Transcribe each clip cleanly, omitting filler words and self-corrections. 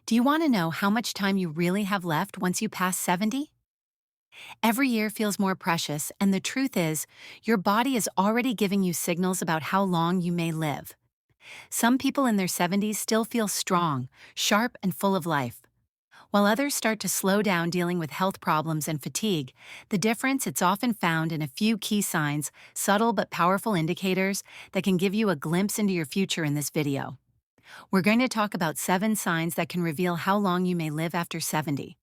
Do you want to know how much time you really have left once you pass 70? Every year feels more precious, and the truth is, your body is already giving you signals about how long you may live. Some people in their 70s still feel strong, sharp, and full of life. While others start to slow down dealing with health problems and fatigue, the difference it's often found in a few key signs, subtle but powerful indicators that can give you a glimpse into your future in this video. We're going to talk about 7 signs that can reveal how long you may live after 70.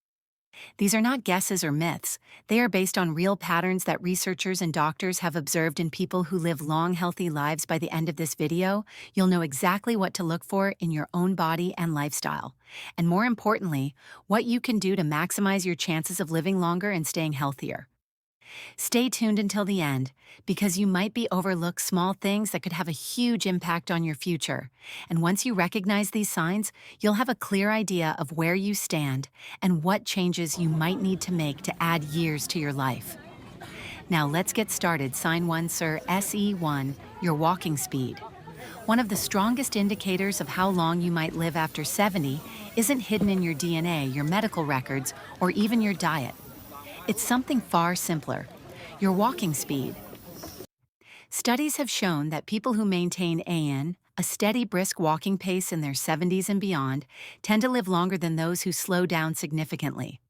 These are not guesses or myths. They are based on real patterns that researchers and doctors have observed in people who live long, healthy lives. By the end of this video, you'll know exactly what to look for in your own body and lifestyle. And more importantly, what you can do to maximize your chances of living longer and staying healthier. Stay tuned until the end, because you might be overlooked small things that could have a huge impact on your future. And once you recognize these signs, you'll have a clear idea of where you stand and what changes you might need to make to add years to your life. Now let's get started. Sign 1, Sir. SE1, your walking speed. One of the strongest indicators of how long you might live after 70 isn't hidden in your DNA, your medical records, or even your diet. It's something far simpler: your walking speed. Studies have shown that people who maintain a steady brisk walking pace in their 70s and beyond, tend to live longer than those who slow down significantly.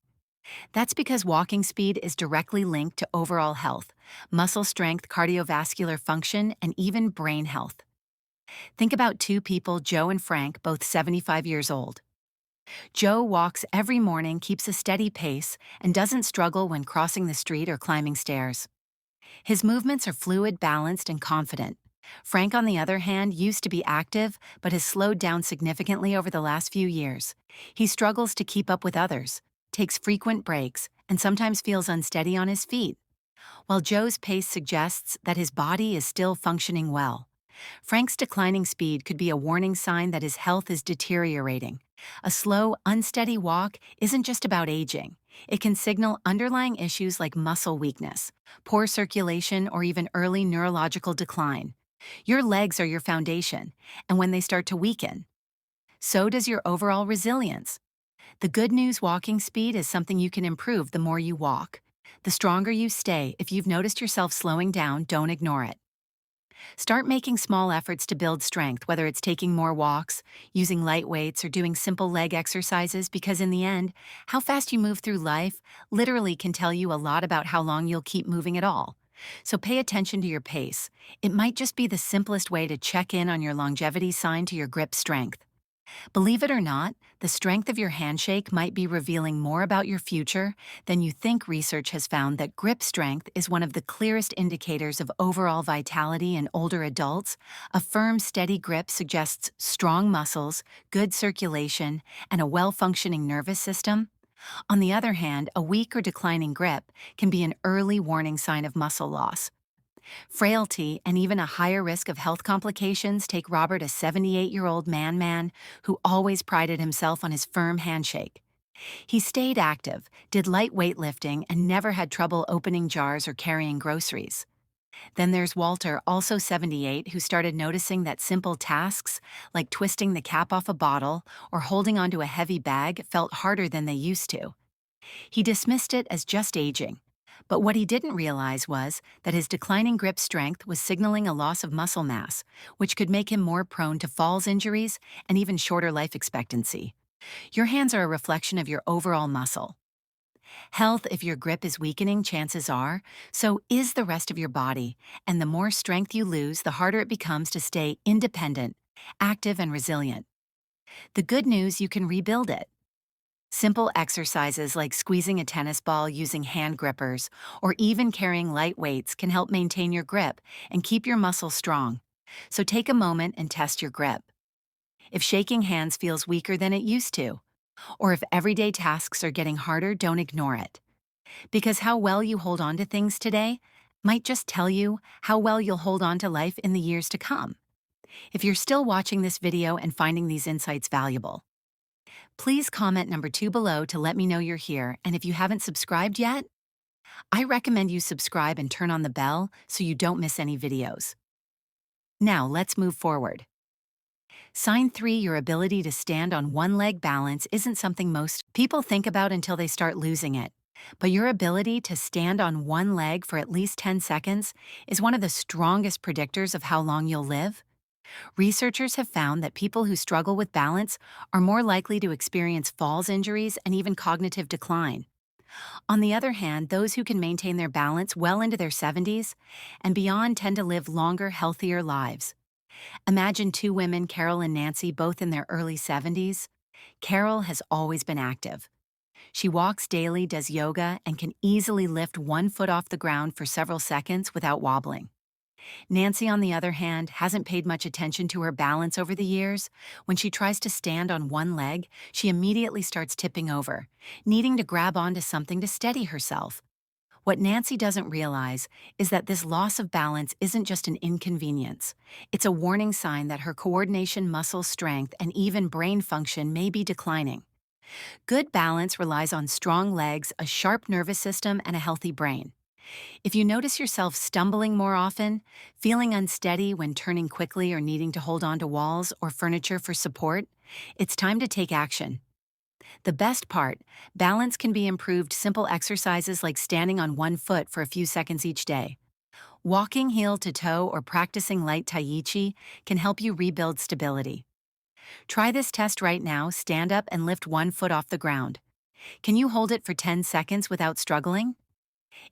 That's because walking speed is directly linked to overall health, muscle strength, cardiovascular function, and even brain health. Think about two people, Joe and Frank, both 75 years old. Joe walks every morning, keeps a steady pace, and doesn't struggle when crossing the street or climbing stairs. His movements are fluid, balanced, and confident. Frank, on the other hand, used to be active, but has slowed down significantly over the last few years. He struggles to keep up with others, takes frequent breaks, and sometimes feels unsteady on his feet. While Joe's pace suggests that his body is still functioning well, Frank's declining speed could be a warning sign that his health is deteriorating. A slow, unsteady walk isn't just about aging. It can signal underlying issues like muscle weakness, poor circulation, or even early neurological decline. Your legs are your foundation, and when they start to weaken, so does your overall resilience. The good news: walking speed is something you can improve the more you walk. The stronger you stay. If you've noticed yourself slowing down, don't ignore it. Start making small efforts to build strength, whether it's taking more walks, using light weights, or doing simple leg exercises, because in the end, how fast you move through life literally can tell you a lot about how long you'll keep moving at all. So pay attention to your pace. It might just be the simplest way to check in on your longevity, sign to your grip strength. Believe it or not, the strength of your handshake might be revealing more about your future than you think. Research has found that grip strength is one of the clearest indicators of overall vitality in older adults. A firm, steady grip suggests strong muscles, good circulation, and a well-functioning nervous system. On the other hand, a weak or declining grip can be an early warning sign of muscle loss, frailty, and even a higher risk of health complications. Take Robert, a 78-year-old man who always prided himself on his firm handshake. He stayed active, did light weightlifting, and never had trouble opening jars or carrying groceries. Then there's Walter, also 78, who started noticing that simple tasks, like twisting the cap off a bottle or holding onto a heavy bag, felt harder than they used to. He dismissed it as just aging. But what he didn't realize was that his declining grip strength was signaling a loss of muscle mass, which could make him more prone to falls, injuries, and even shorter life expectancy. Your hands are a reflection of your overall muscle health. If your grip is weakening, chances are, so is the rest of your body, and the more strength you lose, the harder it becomes to stay independent, active, and resilient. The good news: you can rebuild it. Simple exercises like squeezing a tennis ball using hand grippers or even carrying light weights can help maintain your grip and keep your muscles strong. So take a moment and test your grip. If shaking hands feels weaker than it used to, or if everyday tasks are getting harder, don't ignore it. Because how well you hold on to things today might just tell you how well you'll hold on to life in the years to come. If you're still watching this video and finding these insights valuable, please comment number 2 below to let me know you're here. And if you haven't subscribed yet, I recommend you subscribe and turn on the bell so you don't miss any videos. Now let's move forward. Sign 3, your ability to stand on one leg balance isn't something most people think about until they start losing it. But your ability to stand on one leg for at least 10 seconds is one of the strongest predictors of how long you'll live. Researchers have found that people who struggle with balance are more likely to experience falls injuries and even cognitive decline. On the other hand, those who can maintain their balance well into their 70s and beyond tend to live longer, healthier lives. Imagine two women, Carol and Nancy, both in their early 70s. Carol has always been active. She walks daily, does yoga, and can easily lift one foot off the ground for several seconds without wobbling. Nancy, on the other hand, hasn't paid much attention to her balance over the years. When she tries to stand on one leg, she immediately starts tipping over, needing to grab onto something to steady herself. What Nancy doesn't realize is that this loss of balance isn't just an inconvenience. It's a warning sign that her coordination, muscle strength, and even brain function may be declining. Good balance relies on strong legs, a sharp nervous system, and a healthy brain. If you notice yourself stumbling more often, feeling unsteady when turning quickly or needing to hold onto walls or furniture for support, it's time to take action. The best part, balance can be improved. Simple exercises like standing on one foot for a few seconds each day. Walking heel to toe or practicing light tai chi can help you rebuild stability. Try this test right now. Stand up and lift one foot off the ground. Can you hold it for 10 seconds without struggling?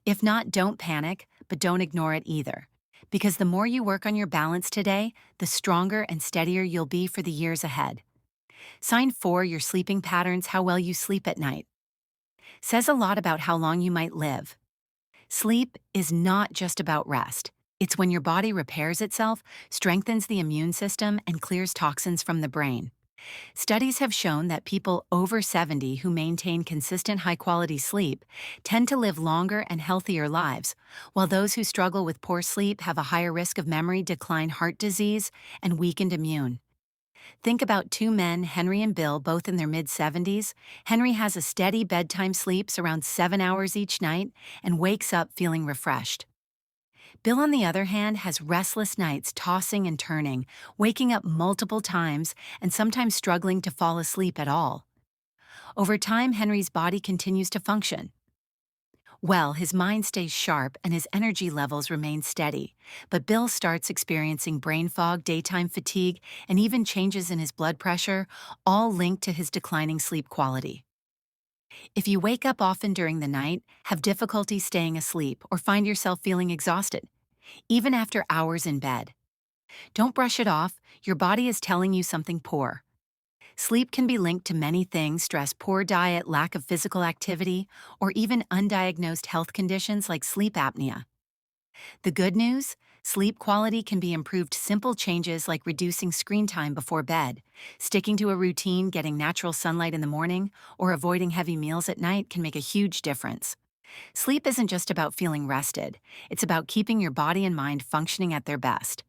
If not, don't panic, but don't ignore it either. Because the more you work on your balance today, the stronger and steadier you'll be for the years ahead. Sign 4, your sleeping patterns, how well you sleep at night. Says a lot about how long you might live. Sleep is not just about rest. It's when your body repairs itself, strengthens the immune system, and clears toxins from the brain. Studies have shown that people over 70 who maintain consistent high-quality sleep tend to live longer and healthier lives, while those who struggle with poor sleep have a higher risk of memory decline, heart disease, and weakened immune. Think about two men, Henry and Bill, both in their mid-70s. Henry has a steady bedtime, sleeps around 7 hours each night, and wakes up feeling refreshed. Bill, on the other hand, has restless nights, tossing and turning, waking up multiple times, and sometimes struggling to fall asleep at all. Over time, Henry's body continues to function well, his mind stays sharp and his energy levels remain steady, but Bill starts experiencing brain fog, daytime fatigue, and even changes in his blood pressure, all linked to his declining sleep quality. If you wake up often during the night, have difficulty staying asleep, or find yourself feeling exhausted, even after hours in bed, don't brush it off. Your body is telling you something poor. Sleep can be linked to many things: stress, poor diet, lack of physical activity, or even undiagnosed health conditions like sleep apnea. The good news? Sleep quality can be improved. Simple changes like reducing screen time before bed, sticking to a routine, getting natural sunlight in the morning, or avoiding heavy meals at night can make a huge difference. Sleep isn't just about feeling rested, it's about keeping your body and mind functioning at their best.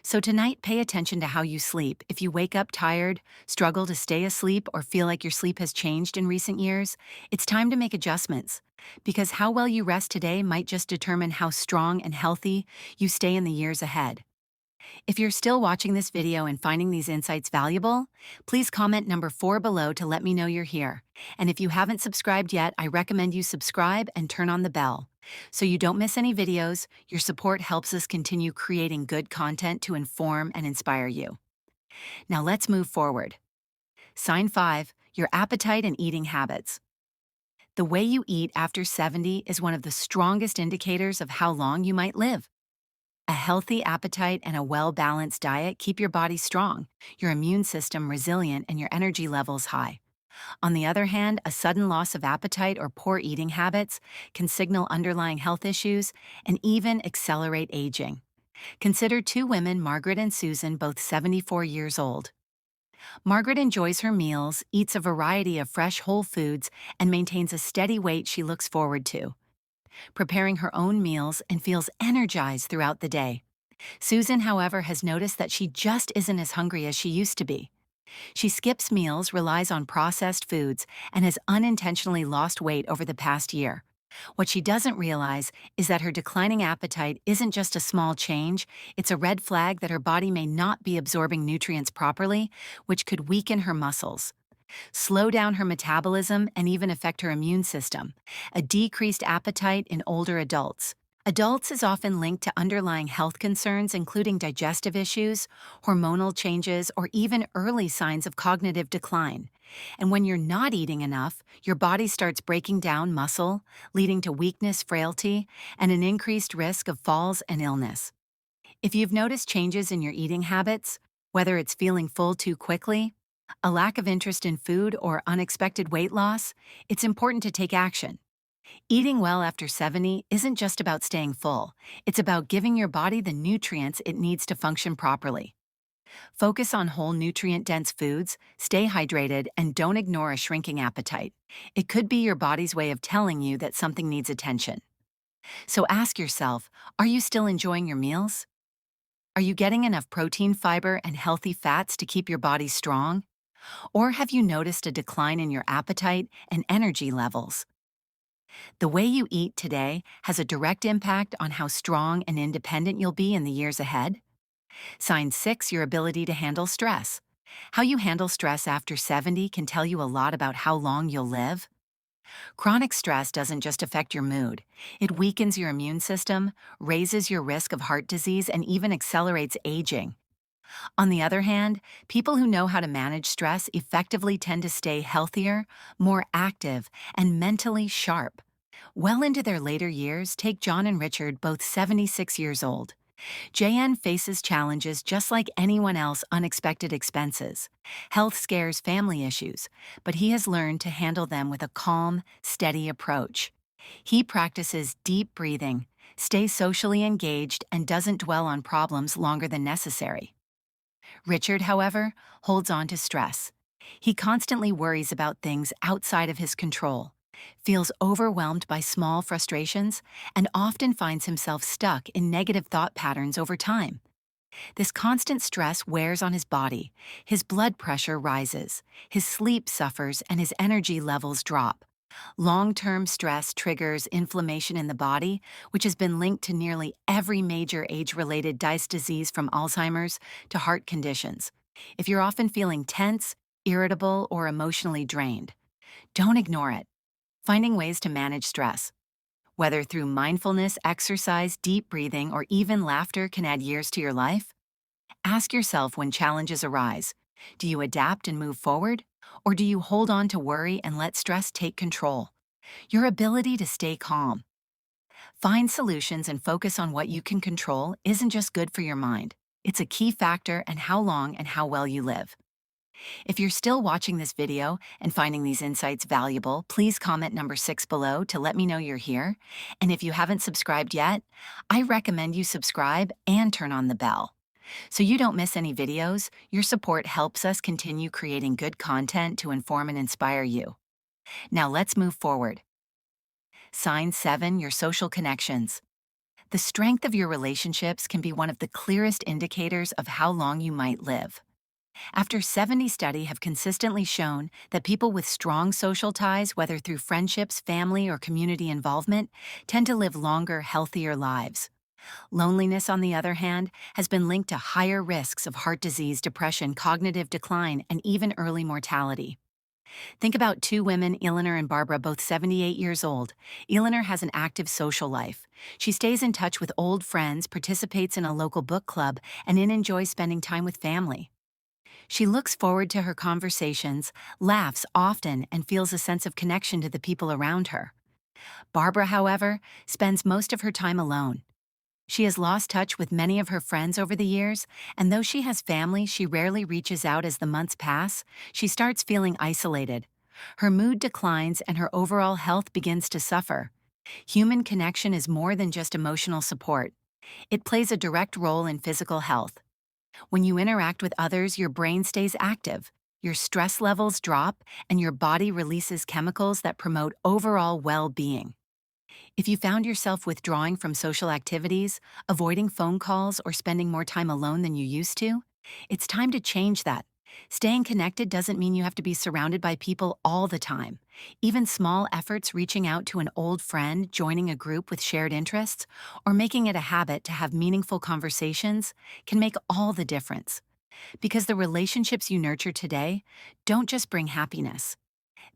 So tonight, pay attention to how you sleep. If you wake up tired, struggle to stay asleep, or feel like your sleep has changed in recent years, it's time to make adjustments. Because how well you rest today might just determine how strong and healthy you stay in the years ahead. If you're still watching this video and finding these insights valuable, please comment number 4 below to let me know you're here. And if you haven't subscribed yet, I recommend you subscribe and turn on the bell so you don't miss any videos. Your support helps us continue creating good content to inform and inspire you. Now let's move forward. Sign 5, your appetite and eating habits. The way you eat after 70 is one of the strongest indicators of how long you might live. A healthy appetite and a well-balanced diet keep your body strong, your immune system resilient, and your energy levels high. On the other hand, a sudden loss of appetite or poor eating habits can signal underlying health issues and even accelerate aging. Consider two women, Margaret and Susan, both 74 years old. Margaret enjoys her meals, eats a variety of fresh whole foods, and maintains a steady weight she looks forward to, preparing her own meals, and feels energized throughout the day. Susan, however, has noticed that she just isn't as hungry as she used to be. She skips meals, relies on processed foods, and has unintentionally lost weight over the past year. What she doesn't realize is that her declining appetite isn't just a small change, it's a red flag that her body may not be absorbing nutrients properly, which could weaken her muscles, slow down her metabolism, and even affect her immune system. A decreased appetite in older adults. Adults is often linked to underlying health concerns, including digestive issues, hormonal changes, or even early signs of cognitive decline. And when you're not eating enough, your body starts breaking down muscle, leading to weakness, frailty, and an increased risk of falls and illness. If you've noticed changes in your eating habits, whether it's feeling full too quickly, a lack of interest in food, or unexpected weight loss, it's important to take action. Eating well after 70 isn't just about staying full, it's about giving your body the nutrients it needs to function properly. Focus on whole nutrient-dense foods, stay hydrated, and don't ignore a shrinking appetite. It could be your body's way of telling you that something needs attention. So ask yourself, are you still enjoying your meals? Are you getting enough protein, fiber, and healthy fats to keep your body strong? Or have you noticed a decline in your appetite and energy levels? The way you eat today has a direct impact on how strong and independent you'll be in the years ahead. Sign 6, your ability to handle stress. How you handle stress after 70 can tell you a lot about how long you'll live. Chronic stress doesn't just affect your mood. It weakens your immune system, raises your risk of heart disease, and even accelerates aging. On the other hand, people who know how to manage stress effectively tend to stay healthier, more active, and mentally sharp. Well into their later years, take John and Richard, both 76 years old. JN faces challenges just like anyone else: unexpected expenses, health scares, family issues, but he has learned to handle them with a calm, steady approach. He practices deep breathing, stays socially engaged, and doesn't dwell on problems longer than necessary. Richard, however, holds on to stress. He constantly worries about things outside of his control, feels overwhelmed by small frustrations, and often finds himself stuck in negative thought patterns over time. This constant stress wears on his body. His blood pressure rises, his sleep suffers, and his energy levels drop. Long-term stress triggers inflammation in the body, which has been linked to nearly every major age-related disease from Alzheimer's to heart conditions. If you're often feeling tense, irritable, or emotionally drained, don't ignore it. Finding ways to manage stress, whether through mindfulness, exercise, deep breathing, or even laughter, can add years to your life. Ask yourself when challenges arise, do you adapt and move forward? Or do you hold on to worry and let stress take control? Your ability to stay calm, find solutions, and focus on what you can control isn't just good for your mind. It's a key factor in how long and how well you live. If you're still watching this video and finding these insights valuable, please comment number 6 below to let me know you're here. And if you haven't subscribed yet, I recommend you subscribe and turn on the bell, so you don't miss any videos. Your support helps us continue creating good content to inform and inspire you. Now let's move forward. Sign 7, your social connections. The strength of your relationships can be one of the clearest indicators of how long you might live. After 70 studies have consistently shown that people with strong social ties, whether through friendships, family, or community involvement, tend to live longer, healthier lives. Loneliness, on the other hand, has been linked to higher risks of heart disease, depression, cognitive decline, and even early mortality. Think about 2 women, Eleanor and Barbara, both 78 years old. Eleanor has an active social life. She stays in touch with old friends, participates in a local book club, and enjoys spending time with family. She looks forward to her conversations, laughs often, and feels a sense of connection to the people around her. Barbara, however, spends most of her time alone. She has lost touch with many of her friends over the years, and though she has family, she rarely reaches out. As the months pass, she starts feeling isolated. Her mood declines and her overall health begins to suffer. Human connection is more than just emotional support. It plays a direct role in physical health. When you interact with others, your brain stays active, your stress levels drop, and your body releases chemicals that promote overall well-being. If you found yourself withdrawing from social activities, avoiding phone calls, or spending more time alone than you used to, it's time to change that. Staying connected doesn't mean you have to be surrounded by people all the time. Even small efforts, reaching out to an old friend, joining a group with shared interests, or making it a habit to have meaningful conversations can make all the difference. Because the relationships you nurture today don't just bring happiness,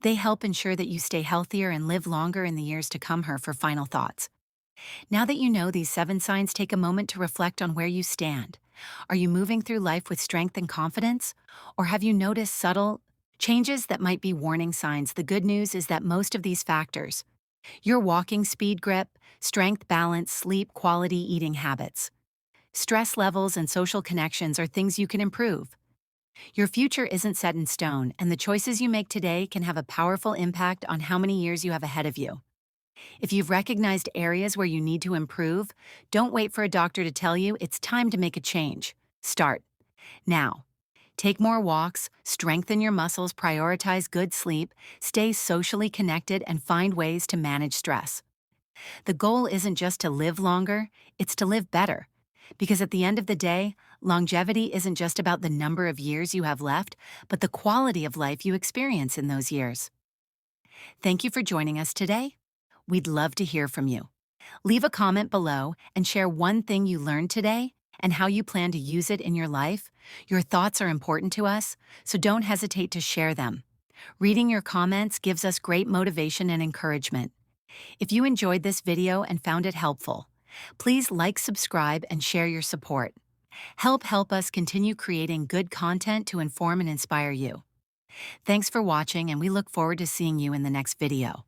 they help ensure that you stay healthier and live longer in the years to come. Her for final thoughts. Now that you know these 7 signs, take a moment to reflect on where you stand. Are you moving through life with strength and confidence? Or have you noticed subtle changes that might be warning signs? The good news is that most of these factors, your walking speed, grip, strength, balance, sleep, quality, eating habits, stress levels, and social connections are things you can improve. Your future isn't set in stone, and the choices you make today can have a powerful impact on how many years you have ahead of you. If you've recognized areas where you need to improve, don't wait for a doctor to tell you. It's time to make a change. Start now. Take more walks, strengthen your muscles, prioritize good sleep, stay socially connected, and find ways to manage stress. The goal isn't just to live longer, it's to live better. Because at the end of the day, longevity isn't just about the number of years you have left, but the quality of life you experience in those years. Thank you for joining us today. We'd love to hear from you. Leave a comment below and share one thing you learned today and how you plan to use it in your life. Your thoughts are important to us, so don't hesitate to share them. Reading your comments gives us great motivation and encouragement. If you enjoyed this video and found it helpful, please like, subscribe, and share your support. Help us continue creating good content to inform and inspire you. Thanks for watching, and we look forward to seeing you in the next video.